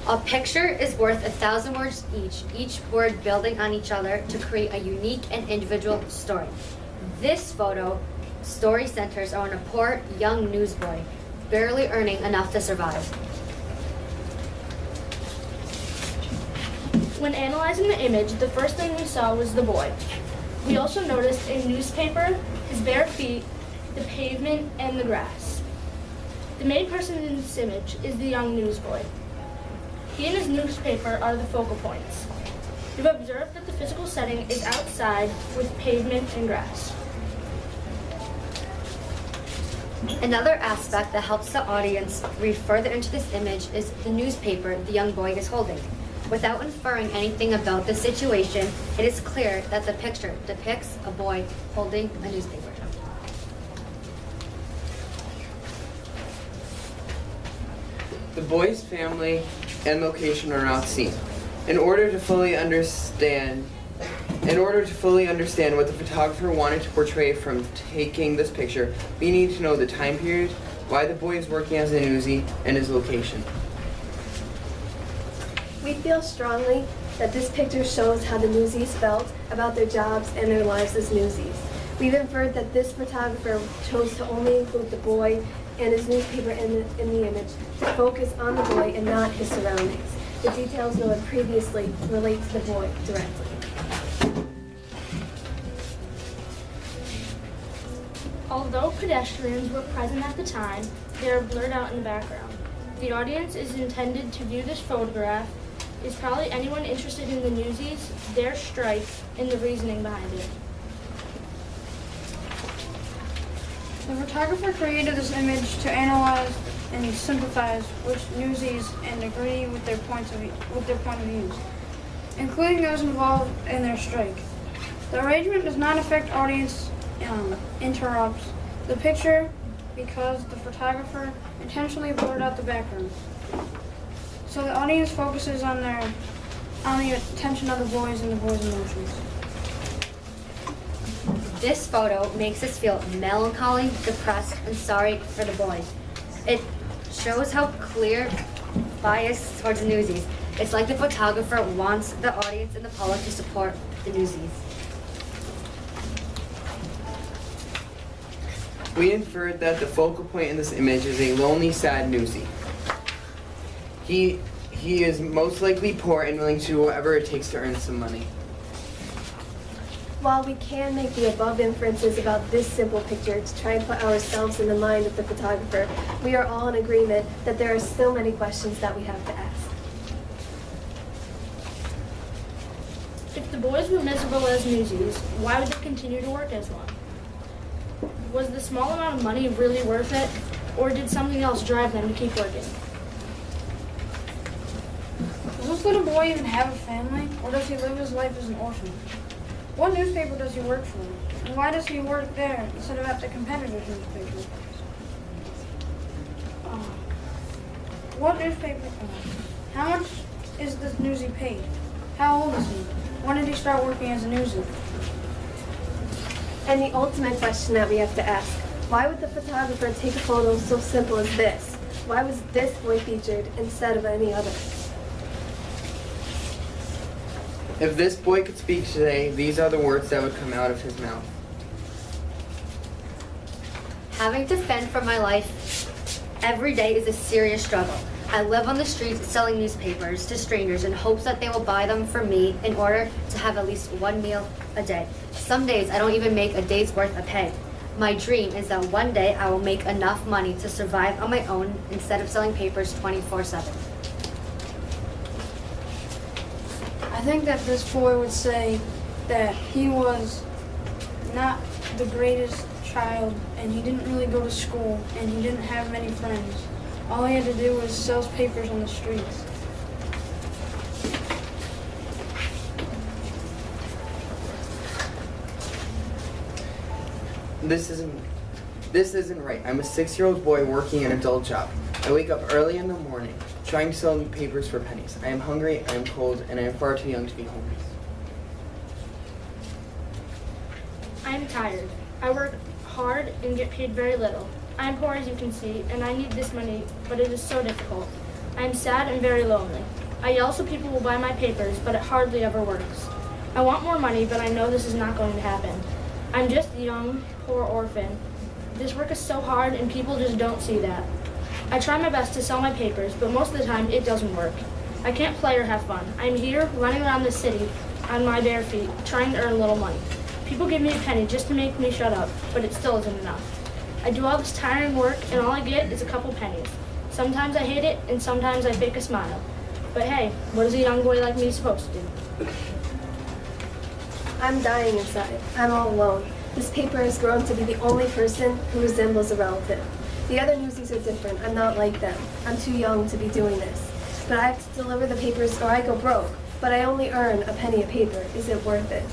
A picture is worth 1,000 words each word building on each other to create a unique and individual story. This photo story centers on a poor young newsboy, barely earning enough to survive. When analyzing the image, the first thing we saw was the boy. We also noticed a newspaper, his bare feet, the pavement, and the grass. The main person in this image is the young newsboy. He and his newspaper are the focal points. We've observed that the physical setting is outside with pavement and grass. Another aspect that helps the audience read further into this image is the newspaper the young boy is holding. Without inferring anything about the situation, it is clear that the picture depicts a boy holding a newspaper. The boy's family and location are not seen. In order to fully understand what the photographer wanted to portray from taking this picture, we need to know the time period, why the boy is working as a newsie, and his location. We feel strongly that this picture shows how the newsies felt about their jobs and their lives as newsies. We've inferred that this photographer chose to only include the boy and his newspaper in the image to focus on the boy and not his surroundings. The details noted previously relate to the boy directly. Although pedestrians were present at the time, they are blurred out in the background. The audience is intended to view this photograph is probably anyone interested in the newsies, their strike, and the reasoning behind it. The photographer created this image to analyze and sympathize with newsies and agree with their point of views, including those involved in their strike. The arrangement does not affect audience interrupts the picture because the photographer intentionally blurred out the background. So the audience focuses on the attention of the boys and the boys' emotions. This photo makes us feel melancholy, depressed, and sorry for the boy. It shows how clear bias towards the newsies. It's like the photographer wants the audience and the public to support the newsies. We inferred that the focal point in this image is a lonely, sad newsie. He is most likely poor and willing to do whatever it takes to earn some money. While we can make the above inferences about this simple picture to try and put ourselves in the mind of the photographer, we are all in agreement that there are still many questions that we have to ask. If the boys were miserable as newsies, why would they continue to work as one? Was the small amount of money really worth it, or did something else drive them to keep working? Does this little boy even have a family, or does he live his life as an orphan? What newspaper does he work for? And why does he work there instead of at the competitor's newspaper? What newspaper? How much is this newsie paid? How old is he? When did he start working as a newsie? And the ultimate question that we have to ask, why would the photographer take a photo so simple as this? Why was this boy featured instead of any other? If this boy could speak today, these are the words that would come out of his mouth. Having to fend for my life every day is a serious struggle. I live on the streets selling newspapers to strangers in hopes that they will buy them for me in order to have at least one meal a day. Some days I don't even make a day's worth of pay. My dream is that one day I will make enough money to survive on my own instead of selling papers 24/7. I think that this boy would say that he was not the greatest child and he didn't really go to school and he didn't have many friends. All he had to do was sell papers on the streets. This isn't right. I'm a 6-year-old boy working an adult job. I wake up early in the morning, trying to sell papers for pennies. I am hungry, I am cold, and I am far too young to be homeless. I am tired. I work hard and get paid very little. I am poor as you can see, and I need this money, but it is so difficult. I am sad and very lonely. I yell so people will buy my papers, but it hardly ever works. I want more money, but I know this is not going to happen. I'm just a young, poor orphan. This work is so hard and people just don't see that. I try my best to sell my papers, but most of the time it doesn't work. I can't play or have fun. I'm here running around the city on my bare feet, trying to earn a little money. People give me a penny just to make me shut up, but it still isn't enough. I do all this tiring work and all I get is a couple pennies. Sometimes I hate it and sometimes I fake a smile. But hey, what is a young boy like me supposed to do? I'm dying inside. I'm all alone. This paper has grown to be the only person who resembles a relative. The other newsies are different. I'm not like them. I'm too young to be doing this. But I have to deliver the papers or I go broke. But I only earn a penny a paper. Is it worth it?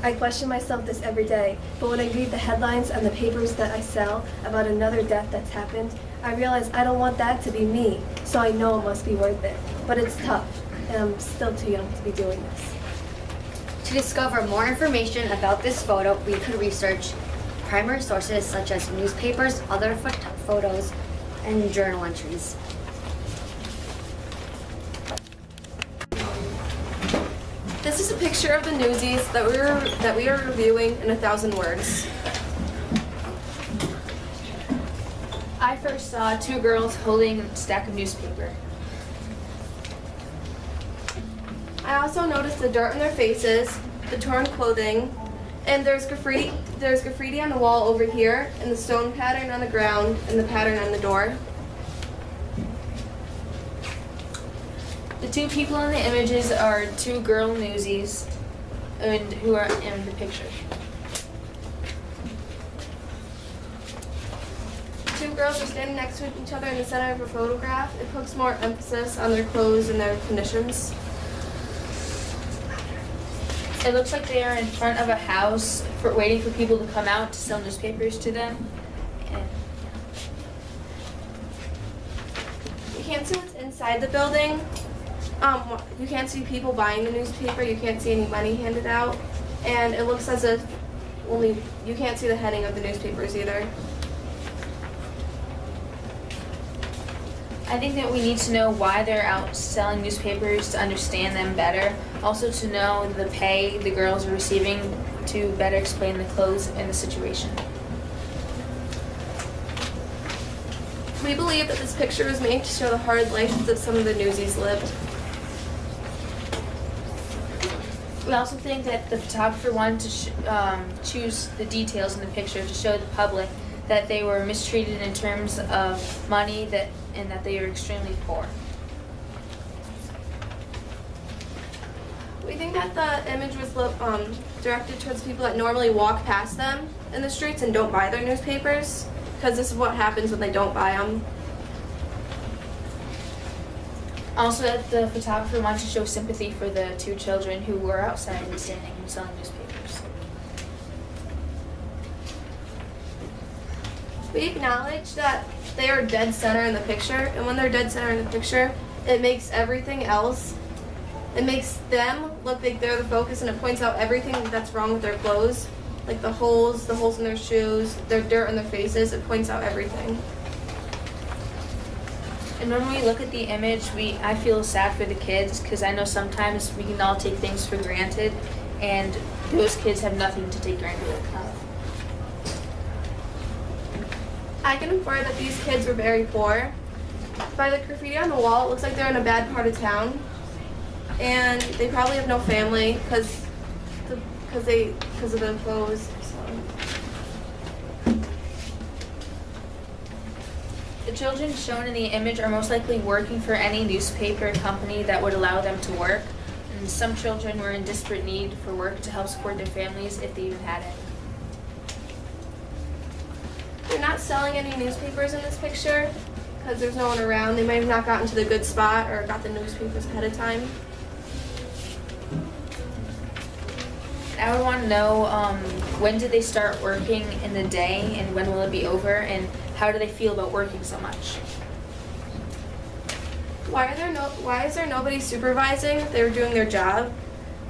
I question myself this every day, but when I read the headlines on the papers that I sell about another death that's happened, I realize I don't want that to be me, so I know it must be worth it. But it's tough, and I'm still too young to be doing this. To discover more information about this photo, we could research primary sources such as newspapers, other photos, and journal entries. This is a picture of the newsies that we are reviewing in 1,000 words. I first saw two girls holding a stack of newspaper. I also noticed the dirt on their faces, the torn clothing, and there's graffiti on the wall over here, and the stone pattern on the ground, and the pattern on the door. The two people in the images are two girl newsies and who are in the picture. Two girls are standing next to each other in the center of a photograph. It puts more emphasis on their clothes and their conditions. It looks like they are in front of a house waiting for people to come out to sell newspapers to them. And You can't see what's inside the building. You can't see people buying the newspaper. You can't see any money handed out. And it looks as if you can't see the heading of the newspapers either. I think that we need to know why they're out selling newspapers to understand them better. Also to know the pay the girls are receiving to better explain the clothes and the situation. We believe that this picture was made to show the hard life that some of the newsies lived. We also think that the photographer wanted to choose the details in the picture to show the public that they were mistreated in terms of money and that they were extremely poor. We think that the image was directed towards people that normally walk past them in the streets and don't buy their newspapers, because this is what happens when they don't buy them. Also, that the photographer wanted to show sympathy for the two children who were outside and standing and selling newspapers. We acknowledge that they are dead center in the picture, and when they're dead center in the picture, it makes everything else, it makes them look like they're the focus, and it points out everything that's wrong with their clothes, like the holes in their shoes, their dirt on their faces. It points out everything. And when we look at the image, I feel sad for the kids because I know sometimes we can all take things for granted, and those kids have nothing to take granted of. I can infer that these kids were very poor. By the graffiti on the wall, it looks like they're in a bad part of town, and they probably have no family because of their clothes. So. The children shown in the image are most likely working for any newspaper company that would allow them to work, and some children were in desperate need for work to help support their families if they even had any. They're not selling any newspapers in this picture because there's no one around. They might have not gotten to the good spot or got the newspapers ahead of time. I would want to know when did they start working in the day and when will it be over, and how do they feel about working so much? Why is there nobody supervising? They were doing their job,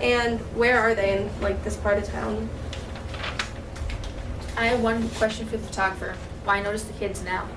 and where are they in this part of town? I have one question for the photographer. Why notice the kids now?